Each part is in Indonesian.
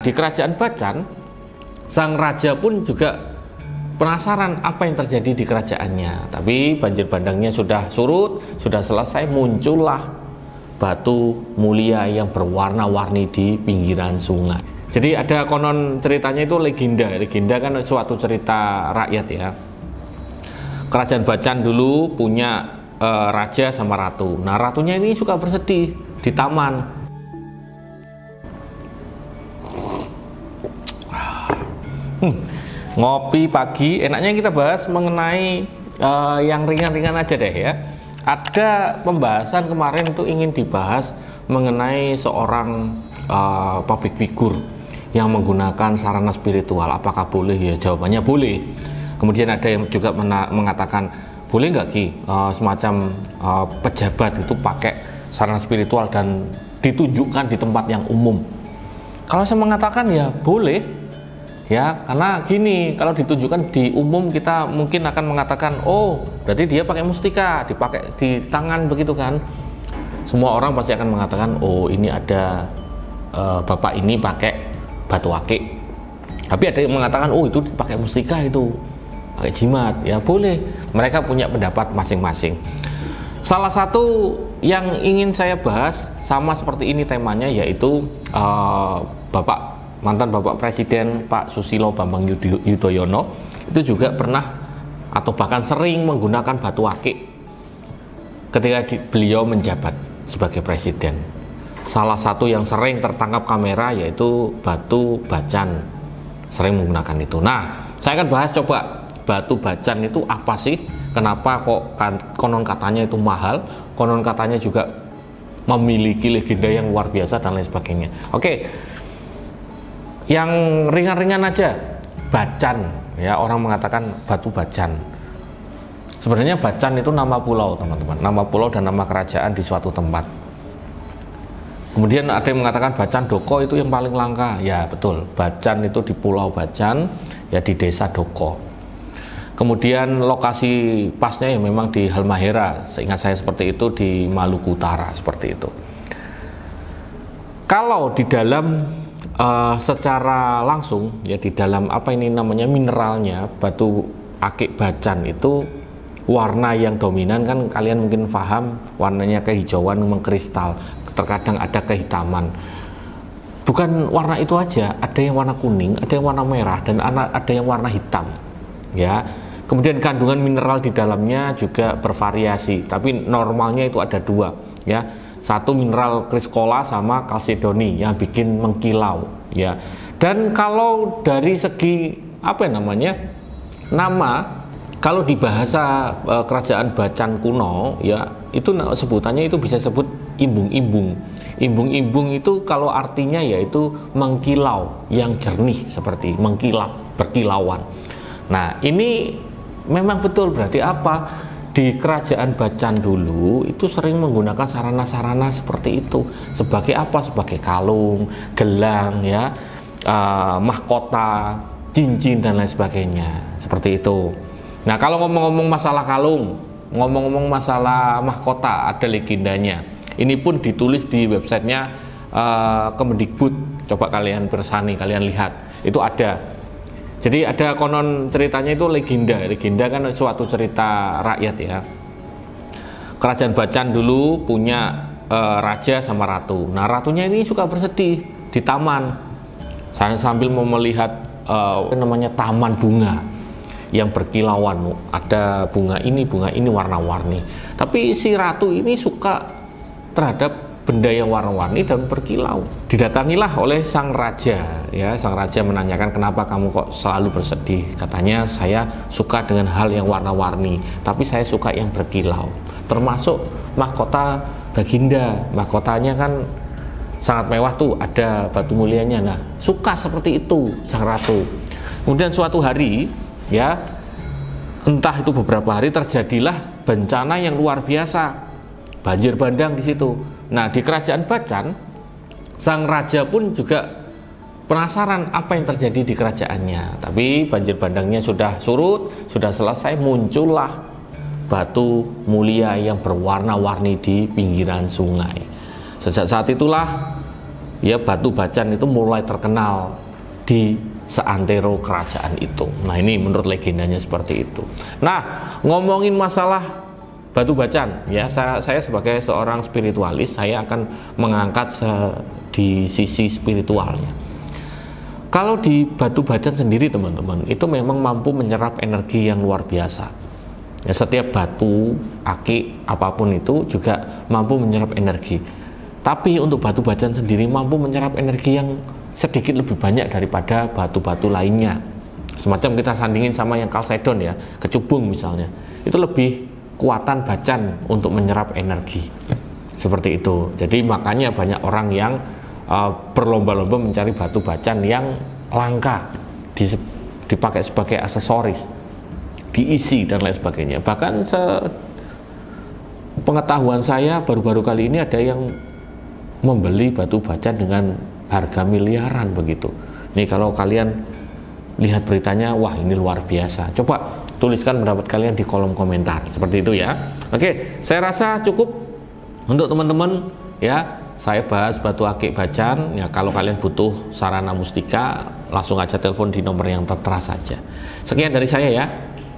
Di kerajaan Bacan, sang raja pun juga penasaran apa yang terjadi di kerajaannya. Tapi banjir bandangnya sudah surut, sudah selesai, muncullah batu mulia yang berwarna-warni di pinggiran sungai. Jadi ada konon ceritanya itu legenda. Legenda kan suatu cerita rakyat ya. Kerajaan Bacan dulu punya raja sama ratu. Nah, ratunya ini suka bersedih di taman. Ngopi pagi, enaknya kita bahas mengenai yang ringan-ringan aja deh ya. Ada pembahasan kemarin itu ingin dibahas mengenai seorang public figure yang menggunakan sarana spiritual. Apakah boleh? Ya, jawabannya boleh. Kemudian ada yang juga mengatakan, boleh nggak Ki semacam pejabat itu pakai sarana spiritual dan ditunjukkan di tempat yang umum? Kalau saya mengatakan ya boleh. Ya, karena gini, kalau ditunjukkan di umum kita mungkin akan mengatakan, oh, berarti dia pakai mustika, dipakai di tangan begitu kan. Semua orang pasti akan mengatakan, oh, ini ada bapak ini pakai batu akik. Tapi ada yang mengatakan, oh, itu dipakai mustika itu, pakai jimat. Ya, boleh. Mereka punya pendapat masing-masing. Salah satu yang ingin saya bahas sama seperti ini temanya, yaitu mantan Bapak Presiden Pak Susilo Bambang Yudhoyono itu juga pernah atau bahkan sering menggunakan batu akik ketika beliau menjabat sebagai presiden. Salah satu yang sering tertangkap kamera yaitu batu bacan, sering menggunakan itu. Nah, saya akan bahas coba batu bacan itu apa sih? Kenapa kok konon katanya itu mahal? Konon katanya juga memiliki legenda yang luar biasa dan lain sebagainya. Oke. Yang ringan-ringan aja, Bacan ya, orang mengatakan batu Bacan. Sebenarnya Bacan itu nama pulau, teman-teman, nama pulau dan nama kerajaan di suatu tempat. Kemudian ada yang mengatakan Bacan Doko itu yang paling langka. Ya betul, Bacan itu di Pulau Bacan ya, di desa Doko. Kemudian lokasi pasnya ya memang di Halmahera, seingat saya seperti itu, di Maluku Utara seperti itu. Kalau di dalam secara langsung ya, di dalam apa ini namanya mineralnya, batu akik Bacan itu warna yang dominan kan kalian mungkin paham, warnanya kehijauan mengkristal, terkadang ada kehitaman. Bukan warna itu aja, ada yang warna kuning, ada yang warna merah, dan ada yang warna hitam ya. Kemudian kandungan mineral di dalamnya juga bervariasi, tapi normalnya itu ada dua ya. Satu mineral kriskola sama kalsedoni yang bikin mengkilau ya. Dan kalau dari segi apa namanya nama, kalau di bahasa kerajaan Bacan kuno ya, itu sebutannya itu bisa sebut imbung-imbung. Imbung-imbung itu kalau artinya yaitu mengkilau, yang jernih, seperti mengkilap, berkilauan. Nah, ini memang betul. Berarti apa? Di kerajaan Bacan dulu itu sering menggunakan sarana-sarana seperti itu. Sebagai apa? Sebagai kalung, gelang ya, mahkota, cincin dan lain sebagainya. Seperti itu. Nah, kalau ngomong-ngomong masalah kalung, ngomong-ngomong masalah mahkota, ada legendanya. Ini pun ditulis di websitenya Kemendikbud. Coba kalian bersani, kalian lihat. Itu ada. Jadi ada konon ceritanya itu legenda. Legenda kan suatu cerita rakyat ya. Kerajaan Bacan dulu punya raja sama ratu. Nah, ratunya ini suka bersedih di taman sambil melihat namanya taman bunga yang berkilauan. Ada bunga ini warna-warni. Tapi si ratu ini suka terhadap benda yang warna-warni dan berkilau. Didatangilah oleh sang raja ya. Sang raja menanyakan, kenapa kamu kok selalu bersedih? Katanya, saya suka dengan hal yang warna-warni, tapi saya suka yang berkilau, termasuk mahkota Baginda. Mahkotanya kan sangat mewah tuh, ada batu mulianya. Nah, suka seperti itu sang ratu. Kemudian suatu hari ya, entah itu beberapa hari, terjadilah bencana yang luar biasa, banjir bandang di situ. Nah, di kerajaan Bacan, sang raja pun juga penasaran apa yang terjadi di kerajaannya. Tapi banjir bandangnya sudah surut, sudah selesai, muncullah batu mulia yang berwarna-warni di pinggiran sungai. Sejak saat itulah ya batu bacan itu mulai terkenal di seantero kerajaan itu. Nah, ini menurut legendanya seperti itu. Nah, ngomongin masalah batu bacan, ya saya sebagai seorang spiritualis, saya akan mengangkat di sisi spiritualnya. Kalau di batu bacan sendiri teman-teman, itu memang mampu menyerap energi yang luar biasa. Ya, setiap batu, akik, apapun itu juga mampu menyerap energi. Tapi untuk batu bacan sendiri mampu menyerap energi yang sedikit lebih banyak daripada batu-batu lainnya. Semacam kita sandingin sama yang kalsedon ya, kecubung misalnya. Itu lebih kuatan bacan untuk menyerap energi. Seperti itu. Jadi makanya banyak orang yang berlomba-lomba mencari batu bacan yang langka, dipakai sebagai aksesoris, diisi dan lain sebagainya. Bahkan pengetahuan saya baru-baru kali ini ada yang membeli batu bacan dengan harga miliaran begitu. Nih kalau kalian lihat beritanya, wah ini luar biasa. Coba tuliskan pendapat kalian di kolom komentar seperti itu ya. Oke, saya rasa cukup untuk teman-teman ya. Saya bahas batu akik bacan ya. Kalau kalian butuh sarana mustika, langsung aja telepon di nomor yang tertera saja. Sekian dari saya ya.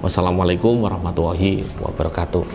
Wassalamualaikum warahmatullahi wabarakatuh.